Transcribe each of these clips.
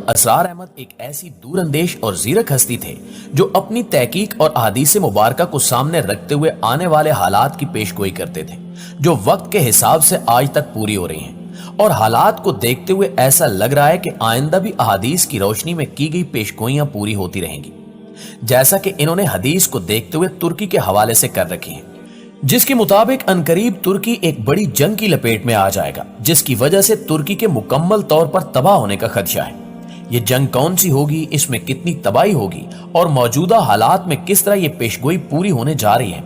اسرار احمد ایک ایسی دور اندیش اور زیرک ہستی تھے جو اپنی تحقیق اور احادیث مبارکہ کو سامنے رکھتے ہوئے آنے والے حالات کی پیش گوئی کرتے تھے جو وقت کے حساب سے آج تک پوری ہو رہی ہیں، اور حالات کو دیکھتے ہوئے ایسا لگ رہا ہے کہ آئندہ بھی احادیث کی روشنی میں کی گئی پیش گوئیاں پوری ہوتی رہیں گی، جیسا کہ انہوں نے حدیث کو دیکھتے ہوئے ترکی کے حوالے سے کر رکھی ہیں، جس کے مطابق عنقریب ترکی ایک بڑی جنگ کی لپیٹ میں آ جائے گا جس کی وجہ سے ترکی کے مکمل طور پر تباہ ہونے کا خدشہ ہے۔ یہ جنگ کون سی ہوگی، اس میں کتنی تباہی ہوگی اور موجودہ حالات میں کس طرح یہ پیشگوئی پوری ہونے جا رہی ہے،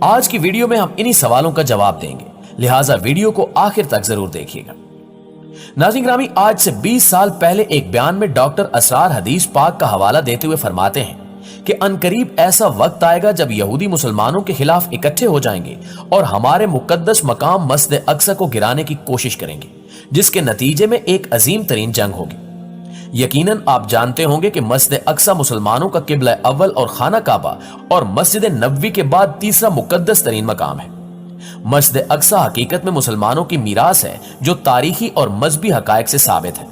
آج کی ویڈیو میں ہم انہی سوالوں کا جواب دیں گے، لہٰذا ویڈیو کو آخر تک ضرور دیکھیے گا۔ ناظرین گرامی، آج سے 20 سال پہلے ایک بیان میں ڈاکٹر اسرار حدیث پاک کا حوالہ دیتے ہوئے فرماتے ہیں کہ عنقریب ایسا وقت آئے گا جب یہودی مسلمانوں کے خلاف اکٹھے ہو جائیں گے اور ہمارے مقدس مقام مسجد اقصی کو گرانے کی کوشش کریں گے، جس کے نتیجے میں ایک عظیم ترین جنگ ہوگی۔ یقیناً آپ جانتے ہوں گے کہ مسجد اقصی مسلمانوں کا قبلہ اول اور خانہ کعبہ اور مسجد نبوی کے بعد تیسرا مقدس ترین مقام ہے۔ مسجد اقصی حقیقت میں مسلمانوں کی میراث ہے جو تاریخی اور مذہبی حقائق سے ثابت ہے،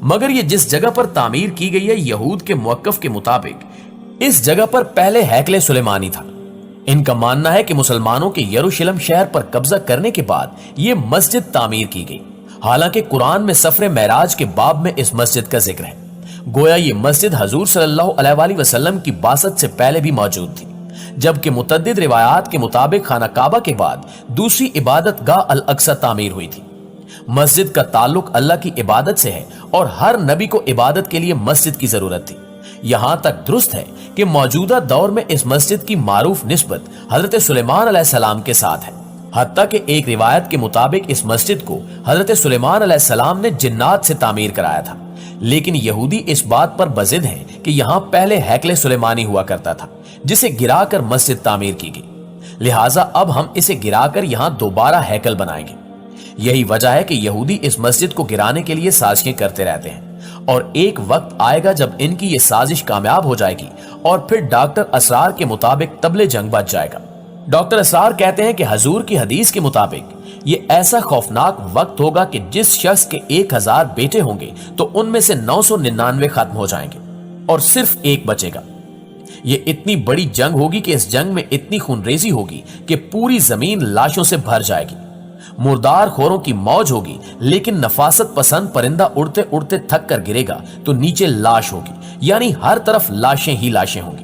مگر یہ جس جگہ پر تعمیر کی گئی ہے، یہود کے موقف کے مطابق اس جگہ پر پہلے ہیکل سلیمانی تھا۔ ان کا ماننا ہے کہ مسلمانوں کے یروشلم شہر پر قبضہ کرنے کے بعد یہ مسجد تعمیر کی گئی، حالانکہ قرآن میں سفر معراج کے باب میں اس مسجد کا ذکر ہے، گویا یہ مسجد حضور صلی اللہ علیہ وآلہ وسلم کی بعثت سے پہلے بھی موجود تھی، جبکہ متعدد روایات کے مطابق خانہ کعبہ کے بعد دوسری عبادت گاہ الاقصی تعمیر ہوئی تھی۔ مسجد کا تعلق اللہ کی عبادت سے ہے اور ہر نبی کو عبادت کے لیے مسجد کی ضرورت تھی۔ یہاں تک درست ہے کہ موجودہ دور میں اس مسجد کی معروف نسبت حضرت سلیمان علیہ السلام کے ساتھ ہے، حتیٰ کہ ایک روایت کے مطابق اس مسجد کو حضرت سلیمان علیہ السلام نے جنات سے تعمیر کرایا تھا، لیکن یہودی اس بات پر بضد ہیں کہ یہاں پہلے ہیکل سلیمانی ہوا کرتا تھا جسے گرا کر مسجد تعمیر کی گئی، لہٰذا اب ہم اسے گرا کر یہاں دوبارہ ہیکل بنائیں گے۔ یہی وجہ ہے کہ یہودی اس مسجد کو گرانے کے لیے سازشیں کرتے رہتے ہیں، اور ایک وقت آئے گا جب ان کی یہ سازش کامیاب ہو جائے گی اور پھر ڈاکٹر اسرار کے مطابق طبل جنگ بچ جائے گا۔ ڈاکٹر اسرار کہتے ہیں کہ حضور کی حدیث کے مطابق یہ ایسا خوفناک وقت ہوگا کہ جس شخص کے 1000 بیٹے ہوں گے تو ان میں سے 999 ختم ہو جائیں گے اور صرف ایک بچے گا۔ یہ اتنی بڑی جنگ ہوگی کہ اس جنگ میں اتنی خونریزی ہوگی کہ پوری زمین لاشوں سے بھر جائے گی، مردار خوروں کی موج ہوگی، لیکن نفاست پسند پرندہ اڑتے اڑتے تھک کر گرے گا تو نیچے لاش ہوگی، یعنی ہر طرف لاشیں ہی لاشیں ہوں گی۔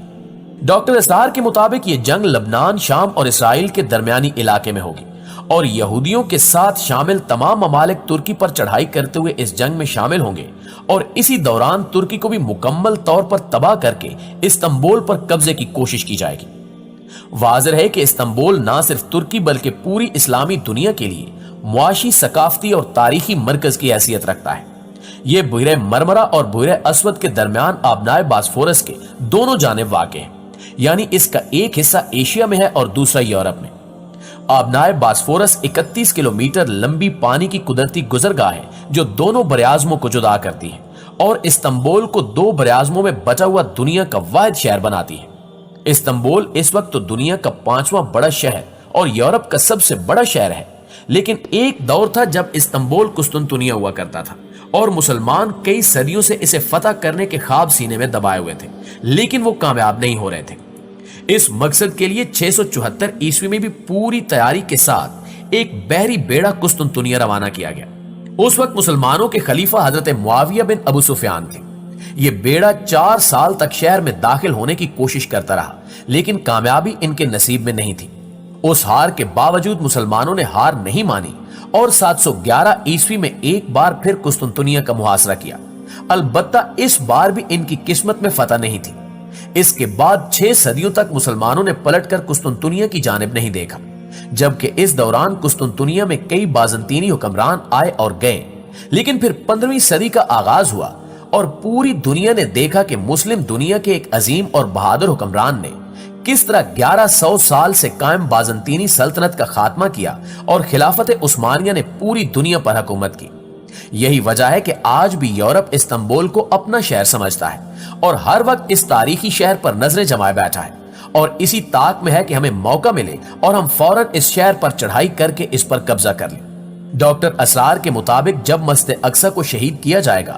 ڈاکٹر اسرار کے مطابق یہ جنگ لبنان، شام اور اسرائیل کے درمیانی علاقے میں ہوگی، اور یہودیوں کے ساتھ شامل تمام ممالک ترکی پر چڑھائی کرتے ہوئے اس جنگ میں شامل ہوں گے، اور اسی دوران ترکی کو بھی مکمل طور پر تباہ کر کے استنبول پر قبضے کی کوشش کی جائے گی۔ واضح ہے کہ استنبول نہ صرف ترکی بلکہ پوری اسلامی دنیا کے لیے معاشی، ثقافتی اور تاریخی مرکز کی حیثیت رکھتا ہے۔ یہ بحیرہ مرمرہ اور بحیرہ اسود کے درمیان آبنائے باسفورس کے دونوں جانب واقع ہے، یعنی اس کا ایک حصہ ایشیا میں ہے اور دوسرا یورپ میں۔ آبنائے باسفورس 31 کلومیٹر لمبی پانی کی قدرتی گزرگاہ ہے جو دونوں براعظموں کو جدا کرتی ہے اور استنبول کو 2 براعظموں میں بچا ہوا دنیا کا واحد شہر بناتی ہے۔ استنبول اس وقت تو دنیا کا 5واں بڑا شہر اور یورپ کا سب سے بڑا شہر ہے، لیکن ایک دور تھا جب استنبول قسطنطنیہ ہوا کرتا تھا اور مسلمان کئی صدیوں سے اسے فتح کرنے کے خواب سینے میں دبائے ہوئے تھے، لیکن وہ کامیاب نہیں ہو رہے تھے۔ اس مقصد کے لیے 674 عیسوی میں بھی پوری تیاری کے ساتھ ایک بحری بیڑا قسطنطنیہ روانہ کیا گیا۔ اس وقت مسلمانوں کے خلیفہ حضرت معاویہ بن ابو سفیان تھے۔ یہ بیڑا 4 سال تک شہر میں داخل ہونے کی کوشش کرتا رہا، لیکن کامیابی ان کے نصیب میں نہیں تھی۔ اس ہار کے باوجود مسلمانوں نے ہار نہیں مانی اور 711 عیسوی میں ایک بار پھر قسطنطنیہ کا محاصرہ کیا، البتہ اس بار بھی ان کی قسمت میں فتح نہیں تھی۔ اس کے بعد 6 صدیوں تک مسلمانوں نے پلٹ کر قسطنطنیہ کی جانب نہیں دیکھا، جبکہ اس دوران قسطنطنیہ میں کئی بازنطینی حکمران آئے اور گئے، لیکن پھر 15ویں صدی کا آغاز ہوا اور پوری دنیا نے دیکھا کہ مسلم دنیا کے ایک عظیم اور بہادر حکمران نے کس طرح 1100 سال سے قائم بازنطینی سلطنت کا خاتمہ کیا اور خلافت عثمانیہ نے پوری دنیا پر حکومت کی۔ یہی وجہ ہے کہ آج بھی یورپ استنبول کو اپنا شہر سمجھتا ہے اور ہر وقت اس تاریخی شہر پر نظریں جمائے بیٹھا ہے، اور اسی طاق میں ہے کہ ہمیں موقع ملے اور ہم فوراً اس شہر پر چڑھائی کر کے اس پر قبضہ کر لیں۔ ڈاکٹر اسرار کے مطابق جب مسجد اقصی کو شہید کیا جائے گا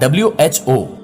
WHO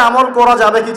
আমল করা যাবে কি